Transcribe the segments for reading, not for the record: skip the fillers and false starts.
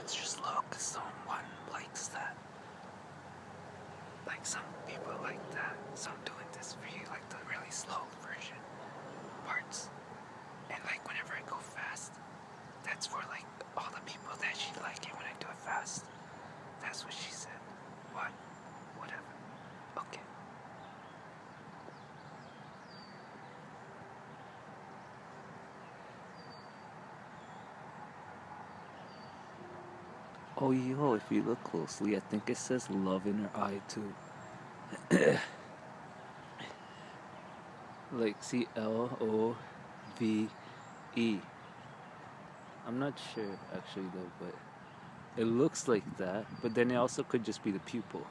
let's just look. Someone likes that. Like some people like that. So I'm doing this for you, like the really slow version parts. And like whenever I go fast, that's for like all the people that she like it when I do it fast. That's what she said. What? Whatever. Okay. Oh, yo, if you look closely, I think it says love in her eye too. Like CLOVE. I'm not sure actually though, but it looks like that. But then it also could just be the pupil.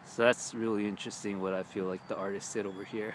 So that's really interesting what I feel like the artist did over here.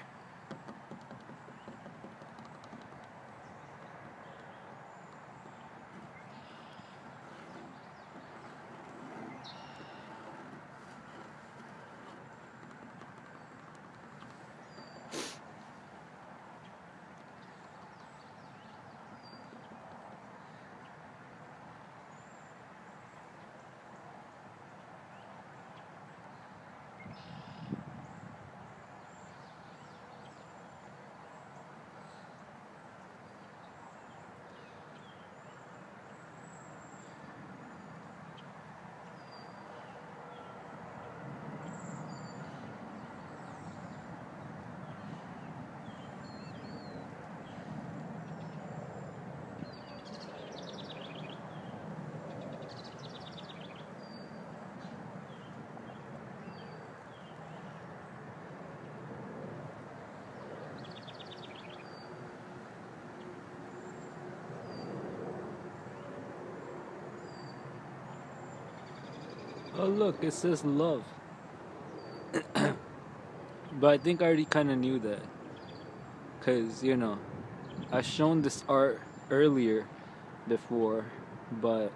Oh look, it says love. But I think I already kind of knew that. Because, I've shown this art earlier before, but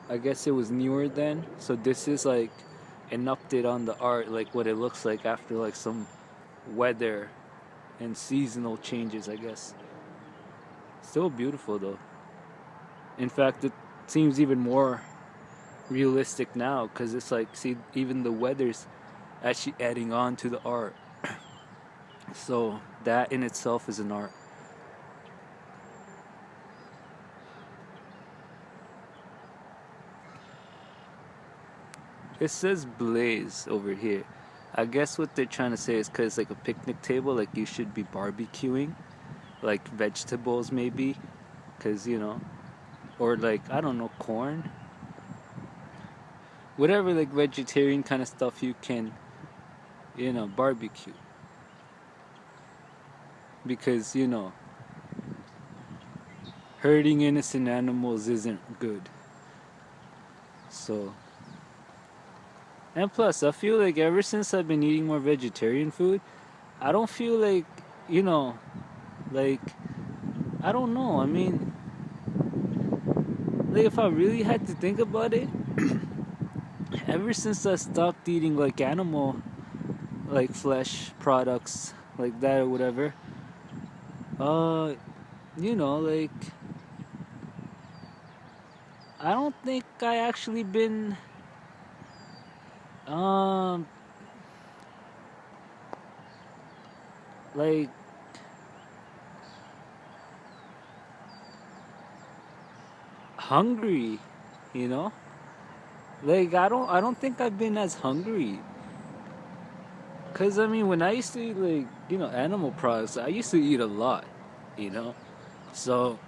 I guess it was newer then. So this is like an update on the art, like what it looks like after like some weather and seasonal changes, I guess. Still beautiful though. In fact, it seems even more realistic now because it's like, see, even the weather's actually adding on to the art. So that in itself is an art. It says blaze over here. I guess what they're trying to say is because like a picnic table, like you should be barbecuing, like vegetables maybe, because or like I don't know, corn, whatever like vegetarian kind of stuff you can, barbecue. Because hurting innocent animals isn't good. So, and plus, I feel like ever since I've been eating more vegetarian food, I don't feel like, like, I don't know. I mean, like, if I really had to think about it, ever since I stopped eating, like, animal, like, flesh products, like that or whatever, like, I don't think I actually been, like, hungry, you know? Like I don't think I've been as hungry. Cause I mean when I used to eat like, animal products, I used to eat a lot, you know? So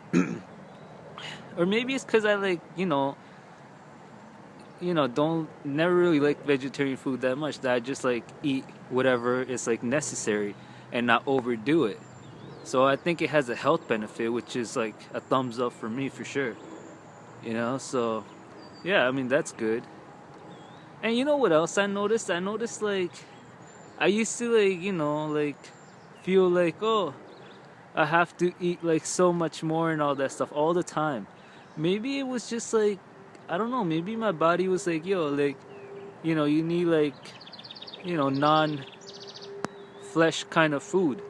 or maybe it's cause I like, don't never really like vegetarian food that much that I just like eat whatever is like necessary and not overdo it. So I think it has a health benefit, which is like a thumbs up for me for sure. So yeah, I mean that's good. And you know what else I noticed? I noticed like I used to like, like feel like, oh, I have to eat like so much more and all that stuff all the time. Maybe it was just like, I don't know, maybe my body was like, yo, like, you need like, non flesh kind of food.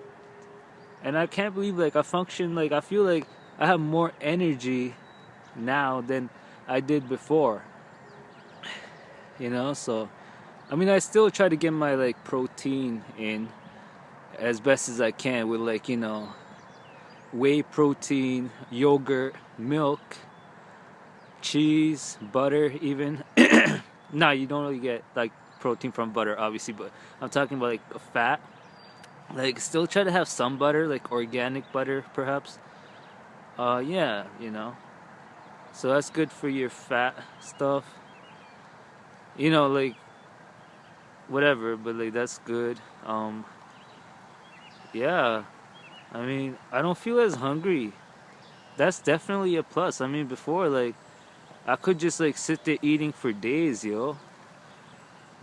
And I can't believe like I function like I feel like I have more energy now than I did before, you know. So I mean, I still try to get my like protein in as best as I can with like, whey protein, yogurt, milk, cheese, butter, even. Nah, you don't really get like protein from butter, obviously, but I'm talking about like a fat. Like, still try to have some butter, like organic butter, perhaps. Yeah, So that's good for your fat stuff. Like whatever, but like that's good. Yeah. I mean, I don't feel as hungry. That's definitely a plus. I mean, before, like, I could just like sit there eating for days, yo.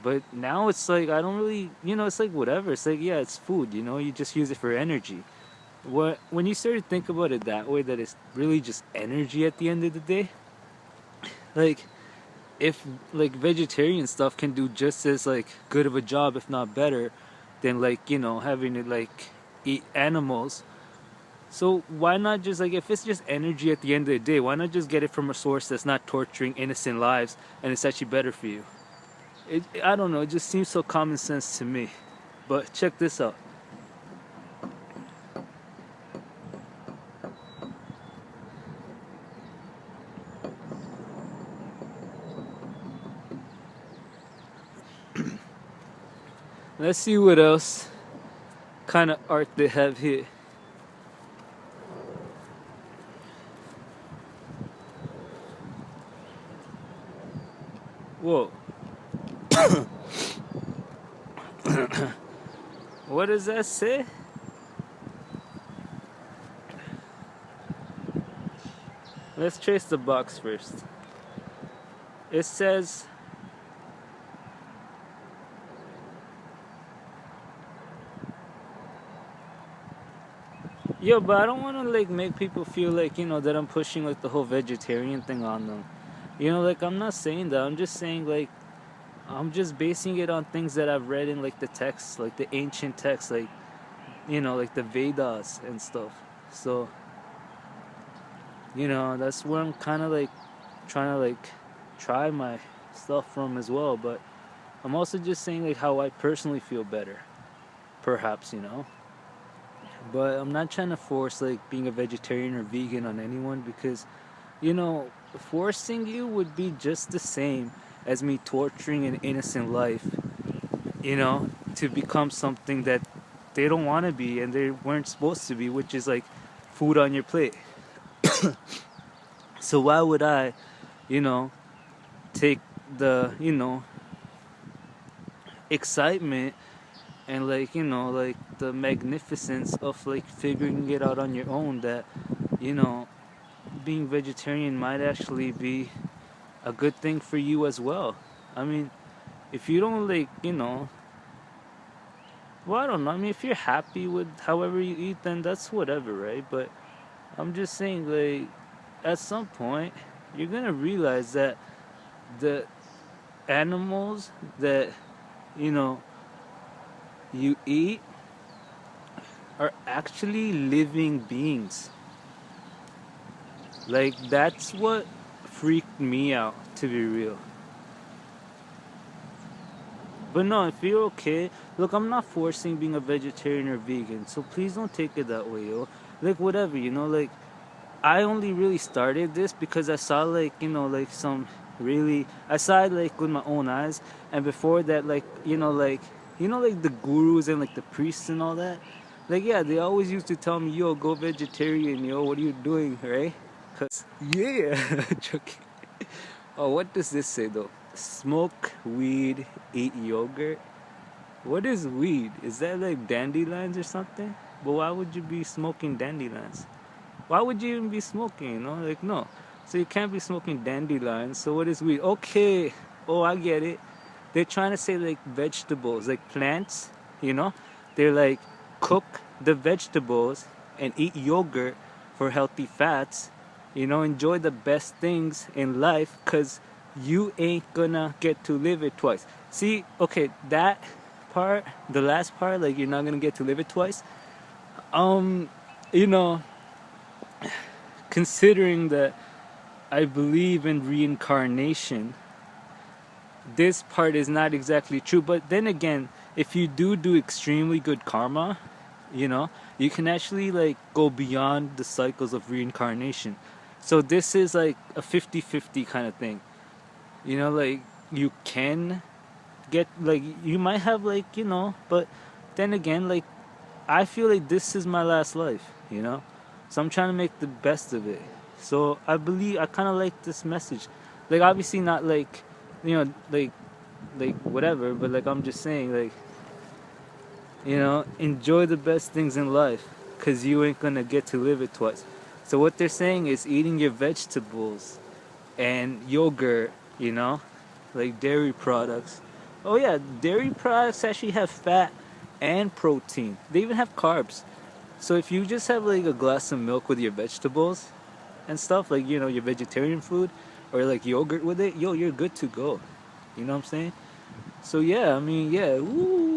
But now it's like I don't really, it's like whatever. It's like, yeah, it's food, you just use it for energy. When you start to think about it that way, that it's really just energy at the end of the day, like if like vegetarian stuff can do just as like good of a job, if not better, than like, having to like eat animals. So why not just like, if it's just energy at the end of the day, why not just get it from a source that's not torturing innocent lives and it's actually better for you? I don't know, it just seems so common sense to me. But check this out. Let's see what else kind of art they have here. Whoa. What does that say? Let's trace the box first. It says, yo, but I don't want to like make people feel like, that I'm pushing like the whole vegetarian thing on them. Like, I'm not saying that. I'm just saying like, I'm just basing it on things that I've read in like the texts, like the ancient texts, like, like the Vedas and stuff. So, that's where I'm kind of like trying to like try my stuff from as well. But I'm also just saying like how I personally feel better, perhaps, But I'm not trying to force like being a vegetarian or vegan on anyone, because, forcing you would be just the same as me torturing an innocent life, to become something that they don't want to be and they weren't supposed to be, which is like food on your plate. So why would I, take the, excitement and like, like the magnificence of like figuring it out on your own, that, being vegetarian might actually be a good thing for you as well. I mean, if you don't like, well, I don't know. I mean, if you're happy with however you eat, then that's whatever, right? But I'm just saying, like, at some point, you're gonna realize that the animals that, you know, you eat are actually living beings. Like, that's what freaked me out, to be real. But no, if you're okay, look, I'm not forcing being a vegetarian or vegan, so please don't take it that way, yo. Like, whatever, like, I only really started this because I saw, like, like some really, I saw it, like, with my own eyes, and before that, like, like the gurus and, like, the priests and all that, like, yeah, they always used to tell me, yo, go vegetarian, yo, what are you doing, right? Because, yeah, joking. Oh, what does this say, though? Smoke weed, eat yogurt. What is weed? Is that like dandelions or something? But why would you be smoking dandelions? Why would you even be smoking? Like, no. So you can't be smoking dandelions. So what is weed? Okay. Oh, I get it. They're trying to say like vegetables, like plants. They're like, cook the vegetables and eat yogurt for healthy fats. Enjoy the best things in life, because you ain't gonna get to live it twice. See, okay, that part, the last part, like, you're not gonna get to live it twice. You know, considering that I believe in reincarnation. This part is not exactly true, but then again, if you do extremely good karma, you know, you can actually like go beyond the cycles of reincarnation. So this is like a 50-50 kind of thing. You know, like you can get like you might have like, but then again, like I feel like this is my last life, you know? So I'm trying to make the best of it. So I kind of like this message. Like obviously not like, like whatever, but like I'm just saying like, enjoy the best things in life cuz you ain't going to get to live it twice. So what they're saying is eating your vegetables and yogurt, like dairy products. Oh yeah, dairy products actually have fat and protein. They even have carbs. So if you just have like a glass of milk with your vegetables and stuff, like your vegetarian food or like yogurt with it, yo, you're good to go. You know what I'm saying? So yeah, I mean, yeah, woo.